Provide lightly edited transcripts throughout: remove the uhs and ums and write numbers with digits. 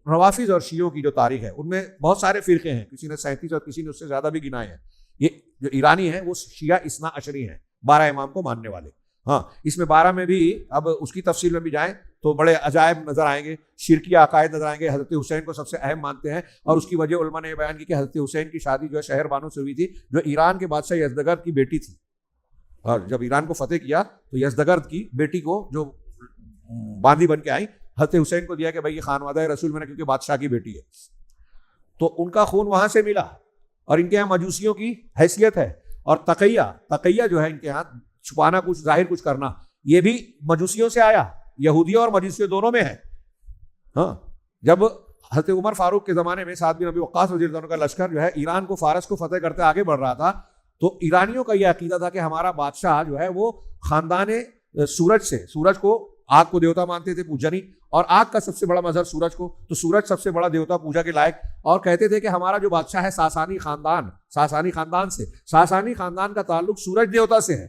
روافض اور شیعوں کی جو تاریخ ہے ان میں بہت سارے فرقے ہیں، کسی نے 37 اور کسی نے اس سے زیادہ بھی گنائے ہیں. یہ جو ایرانی ہیں وہ شیعہ اثنا عشری ہیں، 12 امام کو ماننے والے. ہاں اس میں 12 میں بھی اب اس کی تفصیل میں بھی جائیں تو بڑے عجائب نظر آئیں گے، شرکی عقائد نظر آئیں گے. حضرت حسین کو سب سے اہم مانتے ہیں اور اس کی وجہ علماء نے یہ بیان کی کہ حضرت حسین کی شادی جو ہے شہر بانو سے ہوئی تھی جو ایران کے بادشاہ یزدگرد کی بیٹی تھی، اور جب ایران کو فتح کیا تو یزدگرد کی بیٹی کو جو باندھی بن کے آئی حضرت حسین کو دیا کہ بھائی یہ خانوادہ رسول میں نے کیونکہ بادشاہ کی بیٹی ہے، تو ان کا خون وہاں سے ملا. اور ان کے یہاں مجوسیوں کی حیثیت ہے. اور تقیہ جو ہے ان کے یہاں چھپانا کچھ ظاہر کچھ کرنا، یہ بھی مجوسیوں سے آیا، یہودیوں اور مجوسیوں دونوں میں ہے. ہاں جب حضرت عمر فاروق کے زمانے میں سعد بن ابی وقاص رضی اللہ عنہ کا لشکر جو ہے ایران کو فارس کو فتح کرتے آگے بڑھ رہا تھا، تو ایرانیوں کا یہ عقیدہ تھا کہ ہمارا بادشاہ جو ہے وہ خاندان سورج کو آگ کو دیوتا مانتے تھے پوجنی، اور آگ کا سب سے بڑا مظہر سورج کو، تو سورج سب سے بڑا دیوتا پوجا کے لائق. اور کہتے تھے کہ ہمارا جو بادشاہ ہے ساسانی خاندان کا تعلق سورج دیوتا سے ہے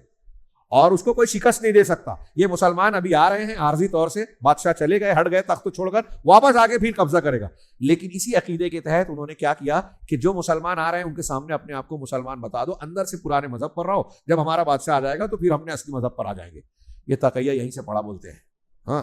اور اس کو کوئی شکست نہیں دے سکتا. یہ مسلمان ابھی آ رہے ہیں عارضی طور سے، بادشاہ چلے گئے، ہٹ گئے تخت چھوڑ کر، واپس آ کے پھر قبضہ کرے گا. لیکن اسی عقیدے کے تحت انہوں نے کیا کیا کہ جو مسلمان آ رہے ہیں ان کے سامنے اپنے آپ کو مسلمان بتا دو، اندر سے پرانے مذہب پر رہو، جب ہمارا بادشاہ آ جائے گا تو پھر ہم نے اصلی مذہب پر آ جائیں گے. یہ تقیہ یہیں سے پڑا بولتے ہیں. ہاں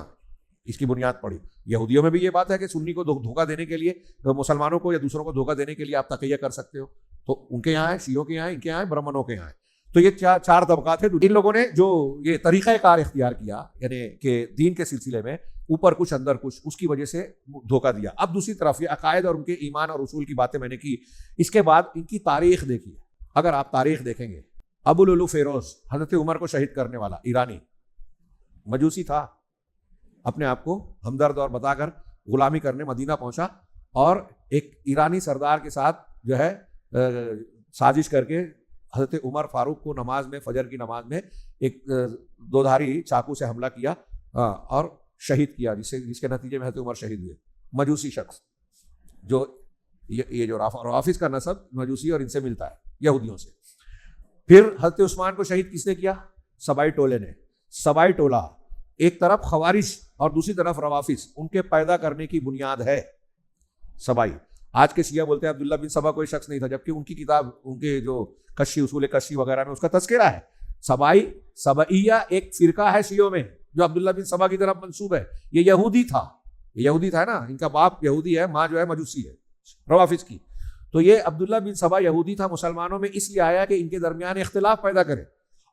اس کی بنیاد پڑی. یہودیوں میں بھی یہ بات ہے کہ سنی کو دھوکہ دینے کے لیے، مسلمانوں کو یا دوسروں کو دھوکہ دینے کے لیے آپ تقیہ کر سکتے ہو. تو ان کے یہاں ہے، شیعوں کے یہاں ہے، ان کے یہاں ہے، برہمنوں کے یہاں ہے. تو یہ چار طبقات ہیں. ان لوگوں نے جو یہ طریقہ کار اختیار کیا، یعنی کہ دین کے سلسلے میں اوپر کچھ اندر کچھ، اس کی وجہ سے دھوکہ دیا. اب دوسری طرف یہ عقائد اور ان کے ایمان اور اصول کی باتیں میں نے کی. اس کے بعد ان کی تاریخ دیکھیے. اگر آپ تاریخ دیکھیں گے، ابو لولو فیروز حضرت عمر کو شہید کرنے والا ایرانی مجوسی تھا، اپنے آپ کو ہمدرد اور بتا کر غلامی کرنے مدینہ پہنچا اور ایک ایرانی سردار کے ساتھ جو ہے سازش کر کے حضرت عمر فاروق کو نماز میں، فجر کی نماز میں ایک دودھاری چاقو سے حملہ کیا اور شہید کیا، جس کے نتیجے میں حضرت عمر شہید ہوئے. مجوسی شخص جو یہ جو روافض کا نسب مجوسی اور ان سے ملتا ہے، یہودیوں سے. پھر حضرت عثمان کو شہید کس نے کیا؟ سبائی ٹولے نے. سبائی ٹولہ ایک طرف خوارج اور دوسری طرف روافض، ان کے پیدا کرنے کی بنیاد ہے سبائی. آج کے شیعہ بولتے ہیں عبداللہ بن سبا کوئی شخص نہیں تھا، جبکہ ان کی کتاب، ان کے جو کشی اصول کشی وغیرہ میں اس کا تذکرہ ہے. سبعیہ ایک فرقہ ہے شیعوں میں جو عبداللہ بن سبا کی طرف منسوب ہے. یہ یہودی تھا نا، ان کا باپ یہودی ہے، ماں جو ہے مجوسی ہے روافض کی. تو یہ عبداللہ بن سبا یہودی تھا، مسلمانوں میں اس لیے آیا کہ ان کے درمیان اختلاف پیدا کرے.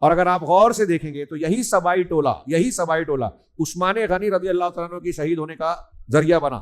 اور اگر آپ غور سے دیکھیں گے تو یہی سبائی ٹولہ عثمان غنی رضی اللہ تعالیٰ عنہ کی شہید ہونے کا ذریعہ بنا.